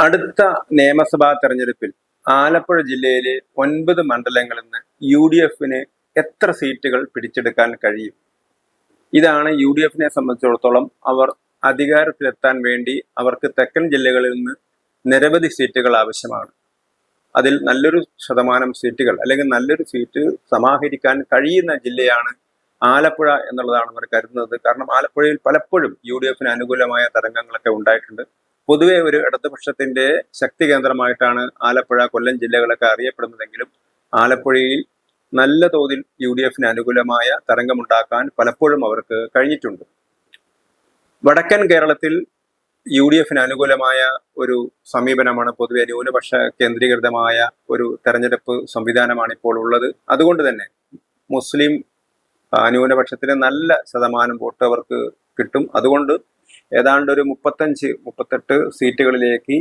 അടുത്ത നിയമസഭാ തെരഞ്ഞെടുപ്പിൽ ആലപ്പുഴ ജില്ലയിലെ 9 മണ്ഡലങ്ങളിൽ നിന്ന് UDFന് എത്ര സീറ്റുകൾ പിടിച്ചെടുക്കാൻ കഴിയും? ഇതാണ് UDFനെ സംബന്ധിച്ചിടത്തോളം അവർ അധികാരത്തിലെത്താൻ വേണ്ടി അവർക്ക് തെക്കൻ ജില്ലകളിൽ നിന്ന് നിരവധി സീറ്റുകൾ ആവശ്യമാണ്. അതിൽ നല്ലൊരു ശതമാനം സീറ്റുകൾ അല്ലെങ്കിൽ നല്ലൊരു സീറ്റ് സമാഹരിക്കാൻ കഴിയുന്ന ജില്ലയാണ് ആലപ്പുഴ എന്നുള്ളതാണ് അവർ കരുതുന്നത്. കാരണം ആലപ്പുഴയിൽ പലപ്പോഴും UDFന് അനുകൂലമായ തരംഗങ്ങളൊക്കെ ഉണ്ടായിട്ടുണ്ട്. പൊതുവെ ഒരു ഇടതുപക്ഷത്തിന്റെ ശക്തി കേന്ദ്രമായിട്ടാണ് ആലപ്പുഴ, കൊല്ലം ജില്ലകളൊക്കെ അറിയപ്പെടുന്നതെങ്കിലും ആലപ്പുഴയിൽ നല്ല തോതിൽ UDFന് അനുകൂലമായ തരംഗമുണ്ടാക്കാൻ പലപ്പോഴും അവർക്ക് കഴിഞ്ഞിട്ടുണ്ട്. വടക്കൻ കേരളത്തിൽ UDFന് അനുകൂലമായ ഒരു സമീപനമാണ്, പൊതുവെ ന്യൂനപക്ഷ കേന്ദ്രീകൃതമായ ഒരു തെരഞ്ഞെടുപ്പ് സംവിധാനമാണ് ഇപ്പോൾ ഉള്ളത്. അതുകൊണ്ട് തന്നെ മുസ്ലിം ന്യൂനപക്ഷത്തിന് നല്ല ശതമാനം വോട്ട് അവർക്ക് കിട്ടും. അതുകൊണ്ട് ഏതാണ്ട് ഒരു 35-38 സീറ്റുകളിലേക്ക്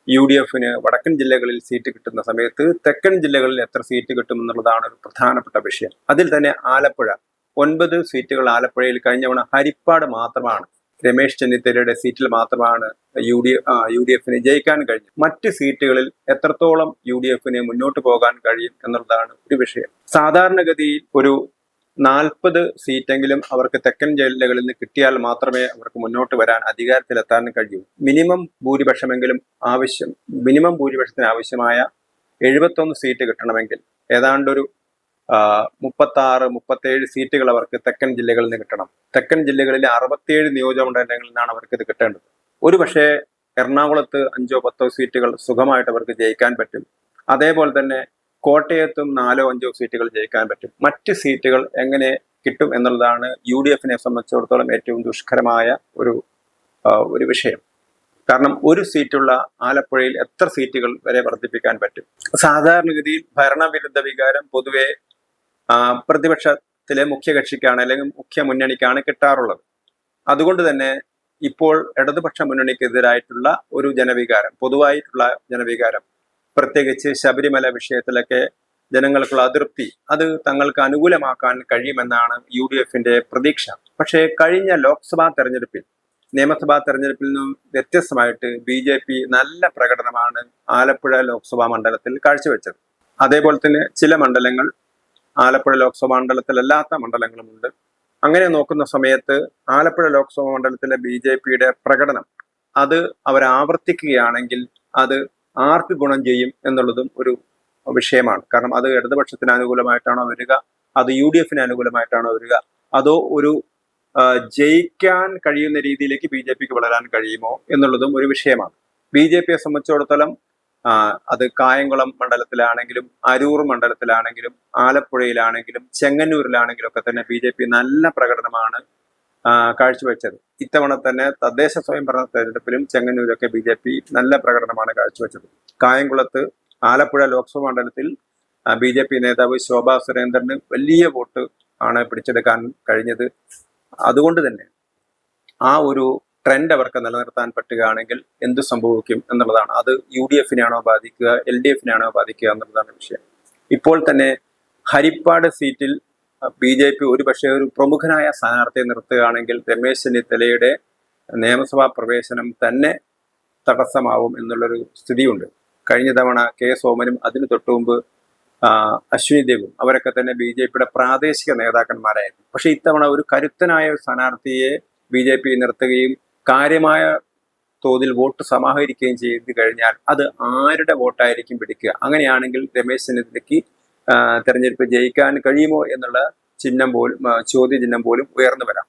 UDFന് വടക്കൻ ജില്ലകളിൽ സീറ്റ് കിട്ടുന്ന സമയത്ത് തെക്കൻ ജില്ലകളിൽ എത്ര സീറ്റ് കിട്ടും എന്നുള്ളതാണ് ഒരു പ്രധാനപ്പെട്ട വിഷയം. അതിൽ തന്നെ ആലപ്പുഴ 9 സീറ്റുകൾ ആലപ്പുഴയിൽ കഴിഞ്ഞവണ ഹരിപ്പാട് മാത്രമാണ്, രമേശ് ചെന്നിത്തലയുടെ സീറ്റിൽ മാത്രമാണ് UDFന് ജയിക്കാൻ കഴിഞ്ഞു. മറ്റ് സീറ്റുകളിൽ എത്രത്തോളം UDFന് മുന്നോട്ട് പോകാൻ കഴിയും എന്നുള്ളതാണ് ഒരു വിഷയം. സാധാരണഗതിയിൽ ഒരു 40 സീറ്റെങ്കിലും അവർക്ക് തെക്കൻ ജില്ലകളിൽ നിന്ന് കിട്ടിയാൽ മാത്രമേ അവർക്ക് മുന്നോട്ട് വരാൻ, അധികാരത്തിലെത്താൻ കഴിയൂ. മിനിമം ഭൂരിപക്ഷത്തിന് ആവശ്യമായ 71 സീറ്റ് കിട്ടണമെങ്കിൽ ഏതാണ്ടൊരു 36-37 സീറ്റുകൾ അവർക്ക് തെക്കൻ ജില്ലകളിൽ നിന്ന് കിട്ടണം. തെക്കൻ ജില്ലകളിലെ 67 നിയോജകമണ്ഡലങ്ങളിൽ നിന്നാണ് അവർക്ക് ഇത് കിട്ടേണ്ടത്. ഒരു പക്ഷേ എറണാകുളത്ത് 5-10 സീറ്റുകൾ സുഖമായിട്ട് അവർക്ക് ജയിക്കാൻ പറ്റും. അതേപോലെ തന്നെ കോട്ടയത്തും 4-5 സീറ്റുകൾ ജയിക്കാൻ പറ്റും. മറ്റ് സീറ്റുകൾ എങ്ങനെ കിട്ടും എന്നുള്ളതാണ് UDFനെ സംബന്ധിച്ചിടത്തോളം ഏറ്റവും ദുഷ്കരമായ ഒരു വിഷയം. കാരണം ഒരു സീറ്റുള്ള ആലപ്പുഴയിൽ എത്ര സീറ്റുകൾ വരെ വർദ്ധിപ്പിക്കാൻ പറ്റും? സാധാരണഗതിയിൽ ഭരണവിരുദ്ധ വികാരം പൊതുവെ പ്രതിപക്ഷത്തിലെ മുഖ്യകക്ഷിക്കാണ് അല്ലെങ്കിൽ മുഖ്യ മുന്നണിക്കാണ് കിട്ടാറുള്ളത്. അതുകൊണ്ട് തന്നെ ഇപ്പോൾ ഇടതുപക്ഷ മുന്നണിക്കെതിരായിട്ടുള്ള ഒരു ജനവികാരം, പൊതുവായിട്ടുള്ള ജനവികാരം, പ്രത്യേകിച്ച് ശബരിമല വിഷയത്തിലൊക്കെ ജനങ്ങൾക്കുള്ള അതൃപ്തി, അത് തങ്ങൾക്ക് അനുകൂലമാക്കാൻ കഴിയുമെന്നാണ് UDFന്റെ പ്രതീക്ഷ. പക്ഷേ കഴിഞ്ഞ നിയമസഭാ തെരഞ്ഞെടുപ്പിൽ നിന്നും വ്യത്യസ്തമായിട്ട് BJP നല്ല പ്രകടനമാണ് ആലപ്പുഴ ലോക്സഭാ മണ്ഡലത്തിൽ കാഴ്ചവെച്ചത്. അതേപോലെ തന്നെ ചില മണ്ഡലങ്ങൾ ആലപ്പുഴ ലോക്സഭാ മണ്ഡലത്തിലല്ലാത്ത മണ്ഡലങ്ങളുമുണ്ട്. അങ്ങനെ നോക്കുന്ന സമയത്ത് ആലപ്പുഴ ലോക്സഭാ മണ്ഡലത്തിലെ BJPയുടെ പ്രകടനം അത് അവരാവർത്തിക്കുകയാണെങ്കിൽ അത് ആർക്ക് ഗുണം ചെയ്യും എന്നുള്ളതും ഒരു വിഷയമാണ്. കാരണം അത് ഇടതുപക്ഷത്തിന് അനുകൂലമായിട്ടാണോ വരിക, അത് UDFന് അനുകൂലമായിട്ടാണോ വരിക, അതോ ഒരു ജയിക്കാൻ കഴിയുന്ന രീതിയിലേക്ക് BJPക്ക് വളരാൻ കഴിയുമോ എന്നുള്ളതും ഒരു വിഷയമാണ്. BJPയെ സംബന്ധിച്ചിടത്തോളം അത് കായംകുളം മണ്ഡലത്തിലാണെങ്കിലും അരൂർ മണ്ഡലത്തിലാണെങ്കിലും ആലപ്പുഴയിലാണെങ്കിലും ചെങ്ങന്നൂരിലാണെങ്കിലും ഒക്കെ തന്നെ BJP നല്ല പ്രകടനമാണ് കാഴ്ചവെച്ചത്. ഇത്തവണ തന്നെ തദ്ദേശ സ്വയംഭരണ തെരഞ്ഞെടുപ്പിലും ചെങ്ങന്നൂരൊക്കെ BJP നല്ല പ്രകടനമാണ് കാഴ്ചവെച്ചത്. കായംകുളത്ത് ആലപ്പുഴ ലോക്സഭാ മണ്ഡലത്തിൽ BJP നേതാവ് ശോഭാ സുരേന്ദ്രന് വലിയ വോട്ട് ആണ് പിടിച്ചെടുക്കാൻ കഴിഞ്ഞത്. അതുകൊണ്ട് തന്നെ ആ ഒരു ട്രെൻഡ് അവർക്ക് നിലനിർത്താൻ പറ്റുകയാണെങ്കിൽ എന്ത് സംഭവിക്കും എന്നുള്ളതാണ്. അത് UDFനെയാണോ ബാധിക്കുക, LDFനെയാണോ ബാധിക്കുക എന്നുള്ളതാണ് വിഷയം. ഇപ്പോൾ തന്നെ ഹരിപ്പാട് സീറ്റിൽ BJP ഒരുപക്ഷെ ഒരു പ്രമുഖനായ സ്ഥാനാർത്ഥിയെ നിർത്തുകയാണെങ്കിൽ രമേശ് ചെന്നിത്തലയുടെ നിയമസഭാ പ്രവേശനം തന്നെ തടസ്സമാവും എന്നുള്ളൊരു സ്ഥിതിയുണ്ട്. കഴിഞ്ഞ തവണ K സോമനും അതിന് തൊട്ടുമുമ്പ് അശ്വിനി ദേവും അവരൊക്കെ തന്നെ BJPയുടെ പ്രാദേശിക നേതാക്കന്മാരായിരുന്നു. പക്ഷെ ഇത്തവണ ഒരു കരുത്തനായ സ്ഥാനാർത്ഥിയെ BJP നിർത്തുകയും കാര്യമായ തോതിൽ വോട്ട് സമാഹരിക്കുകയും ചെയ്തു കഴിഞ്ഞാൽ അത് ആരുടെ വോട്ടായിരിക്കും പിടിക്കുക? അങ്ങനെയാണെങ്കിൽ രമേശ് ചെന്നിത്തലയ്ക്ക് തെരഞ്ഞെടുപ്പ് ജയിക്കാൻ കഴിയുമോ എന്നുള്ള ചോദ്യചിഹ്നം പോലും ഉയർന്നു വരാം.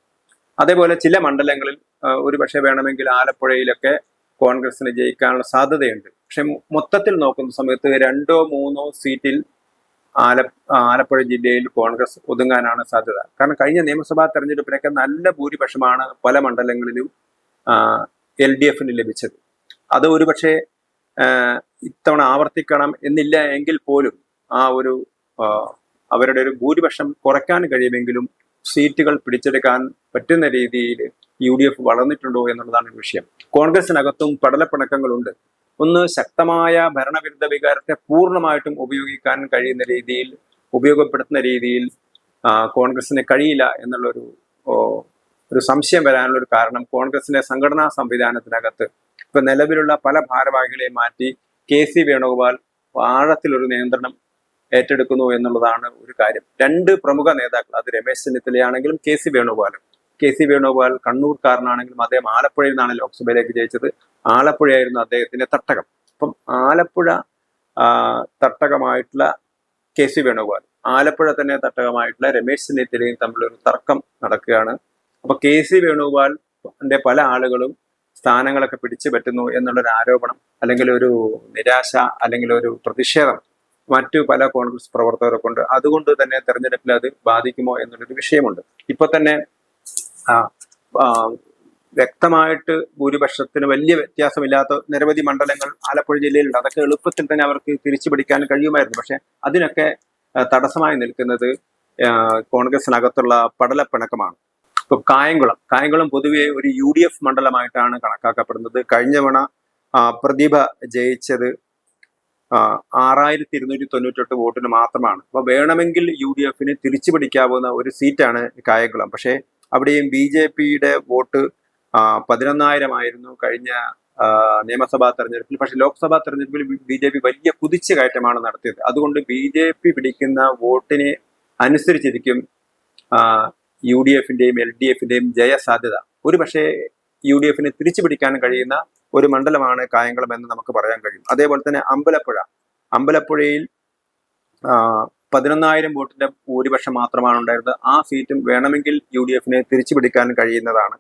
അതേപോലെ ചില മണ്ഡലങ്ങളിൽ ഒരു പക്ഷേ വേണമെങ്കിൽ ആലപ്പുഴയിലൊക്കെ കോൺഗ്രസിന് ജയിക്കാനുള്ള സാധ്യതയുണ്ട്. പക്ഷെ മൊത്തത്തിൽ നോക്കുന്ന സമയത്ത് 2-3 സീറ്റിൽ ആലപ്പുഴ ജില്ലയിൽ കോൺഗ്രസ് ഒതുങ്ങാനാണ് സാധ്യത. കാരണം കഴിഞ്ഞ നിയമസഭാ തെരഞ്ഞെടുപ്പിനൊക്കെ നല്ല ഭൂരിപക്ഷമാണ് പല മണ്ഡലങ്ങളിലും LDFന് ലഭിച്ചത്. അത് ഒരുപക്ഷെ ഇത്തവണ ആവർത്തിക്കണം എന്നില്ല എങ്കിൽ പോലും അവരുടെ ഒരു ഭൂരിപക്ഷം കുറയ്ക്കാൻ കഴിയുമെങ്കിലും സീറ്റുകൾ പിടിച്ചെടുക്കാൻ പറ്റുന്ന രീതിയിൽ UDF വളർന്നിട്ടുണ്ടോ എന്നുള്ളതാണ് വിഷയം. കോൺഗ്രസിനകത്തും പടലപ്പിണക്കങ്ങളുണ്ട്. ഒന്ന്, ശക്തമായ ഭരണവിരുദ്ധ വികാരത്തെ പൂർണ്ണമായിട്ടും ഉപയോഗപ്പെടുത്തുന്ന രീതിയിൽ കോൺഗ്രസിന് കഴിയില്ല എന്നുള്ളൊരു സംശയം വരാനുള്ള ഒരു കാരണം കോൺഗ്രസിന്റെ സംഘടനാ സംവിധാനത്തിനകത്ത് ഇപ്പൊ നിലവിലുള്ള പല ഭാരവാഹികളെയും മാറ്റി KC വേണുഗോപാൽ ആഴത്തിലൊരു നിയന്ത്രണം ഏറ്റെടുക്കുന്നു എന്നുള്ളതാണ് ഒരു കാര്യം. രണ്ട് പ്രമുഖ നേതാക്കൾ, അത് രമേശ് ചെന്നിത്തലയാണെങ്കിലും KC വേണുഗോപാൽ കണ്ണൂർക്കാരനാണെങ്കിലും അദ്ദേഹം ആലപ്പുഴയിൽ നിന്നാണ് ലോക്സഭയിലേക്ക് ജയിച്ചത്. ആലപ്പുഴയായിരുന്നു അദ്ദേഹത്തിന്റെ തട്ടകം. അപ്പം ആലപ്പുഴ തട്ടകമായിട്ടുള്ള KC വേണുഗോപാൽ, ആലപ്പുഴ തന്നെ തട്ടകമായിട്ടുള്ള രമേശ് ചെന്നിത്തലയും തമ്മിലൊരു തർക്കം നടക്കുകയാണ്. അപ്പൊ KC വേണുഗോപാലിന്റെ പല ആളുകളും സ്ഥാനങ്ങളൊക്കെ പിടിച്ചു പറ്റുന്നു എന്നുള്ളൊരു ആരോപണം, അല്ലെങ്കിൽ ഒരു നിരാശ, അല്ലെങ്കിൽ ഒരു പ്രതിഷേധം മറ്റു പല കോൺഗ്രസ് പ്രവർത്തകരൊക്കെ ഉണ്ട്. അതുകൊണ്ട് തന്നെ തെരഞ്ഞെടുപ്പിൽ അത് ബാധിക്കുമോ എന്നുള്ളൊരു വിഷയമുണ്ട്. ഇപ്പൊ തന്നെ വ്യക്തമായിട്ട് ഭൂരിപക്ഷത്തിന് വലിയ വ്യത്യാസമില്ലാത്ത നിരവധി മണ്ഡലങ്ങൾ ആലപ്പുഴ ജില്ലയിലുണ്ട്. അതൊക്കെ എളുപ്പത്തിൽ തന്നെ അവർക്ക് തിരിച്ചു പിടിക്കാൻ കഴിയുമായിരുന്നു. പക്ഷെ അതിനൊക്കെ തടസ്സമായി നിൽക്കുന്നത് കോൺഗ്രസിനകത്തുള്ള പടലപ്പിണക്കമാണ്. ഇപ്പൊ കായംകുളം പൊതുവെ ഒരു UDF മണ്ഡലമായിട്ടാണ് കണക്കാക്കപ്പെടുന്നത്. കഴിഞ്ഞ തവണ പ്രതിഭ ജയിച്ചത് 6298 വോട്ടിന് മാത്രമാണ്. അപ്പൊ വേണമെങ്കിൽ UDFന് തിരിച്ചു പിടിക്കാവുന്ന ഒരു സീറ്റാണ് കായംകുളം. പക്ഷേ അവിടെയും BJPയുടെ വോട്ട് 11,000 ആയിരുന്നു കഴിഞ്ഞ നിയമസഭാ തെരഞ്ഞെടുപ്പിൽ. പക്ഷെ ലോക്സഭാ തെരഞ്ഞെടുപ്പിൽ BJP വലിയ കുതിച്ചു കയറ്റമാണ് നടത്തിയത്. അതുകൊണ്ട് BJP പിടിക്കുന്ന വോട്ടിനെ അനുസരിച്ചിരിക്കും UDFന്റെയും LDFന്റെയും ജയസാധ്യത. ഒരു പക്ഷേ UDFന് തിരിച്ചു പിടിക്കാൻ കഴിയുന്ന ഒരു മണ്ഡലമാണ് കായംകുളം എന്ന് നമുക്ക് പറയാൻ കഴിയും. അതേപോലെ തന്നെ അമ്പലപ്പുഴയിൽ 11,000 വോട്ടിന്റെ ഭൂരിപക്ഷം മാത്രമാണ് ഉണ്ടായിരുന്നത്. ആ സീറ്റും വേണമെങ്കിൽ UDFന് തിരിച്ചു പിടിക്കാൻ കഴിയുന്നതാണ്.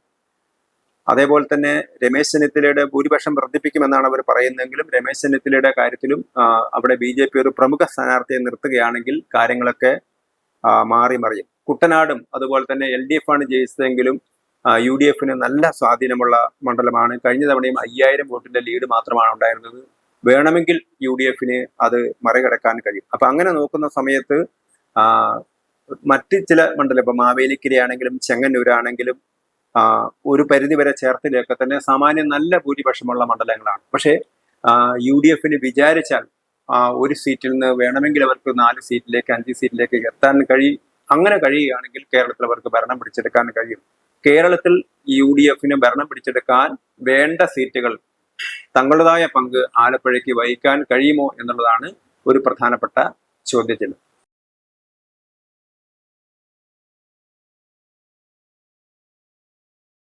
അതേപോലെ തന്നെ രമേശ് ചെന്നിത്തലയുടെ ഭൂരിപക്ഷം വർദ്ധിപ്പിക്കുമെന്നാണ് അവർ പറയുന്നതെങ്കിലും രമേശ് ചെന്നിത്തലയുടെ കാര്യത്തിലും അവിടെ BJP ഒരു പ്രമുഖ സ്ഥാനാർത്ഥിയെ നിർത്തുകയാണെങ്കിൽ കാര്യങ്ങളൊക്കെ മാറി മറിയും. കുട്ടനാടും അതുപോലെ തന്നെ LDF ആണ് ജയിച്ചതെങ്കിലും UDFന് നല്ല സ്വാധീനമുള്ള മണ്ഡലമാണ്. കഴിഞ്ഞ തവണയും 5,000 വോട്ടിന്റെ ലീഡ് മാത്രമാണ് ഉണ്ടായിരുന്നത്. വേണമെങ്കിൽ UDFന് അത് മറികടക്കാൻ കഴിയും. അപ്പൊ അങ്ങനെ നോക്കുന്ന സമയത്ത് മറ്റ് ചില മണ്ഡലം, ഇപ്പൊ മാവേലിക്കരയാണെങ്കിലും ചെങ്ങന്നൂരാണെങ്കിലും ഒരു പരിധിവരെ ചേർത്തിലേക്ക് തന്നെ സാമാന്യം നല്ല ഭൂരിപക്ഷമുള്ള മണ്ഡലങ്ങളാണ്. പക്ഷേ UDFന് വിചാരിച്ചാൽ ഒരു സീറ്റിൽ നിന്ന് വേണമെങ്കിൽ അവർക്ക് 4 സീറ്റിലേക്ക് 5 സീറ്റിലേക്ക് എത്താൻ കഴിയും. അങ്ങനെ കഴിയുകയാണെങ്കിൽ കേരളത്തിൽ അവർക്ക് ഭരണം പിടിച്ചെടുക്കാൻ കഴിയും. കേരളത്തിൽ UDFന് ഭരണം പിടിച്ചെടുക്കാൻ വേണ്ട സീറ്റുകൾ തങ്ങളുടേതായ പങ്ക് ആലപ്പുഴയ്ക്ക് വഹിക്കാൻ കഴിയുമോ എന്നുള്ളതാണ് ഒരു പ്രധാനപ്പെട്ട ചോദ്യചിഹ്നം.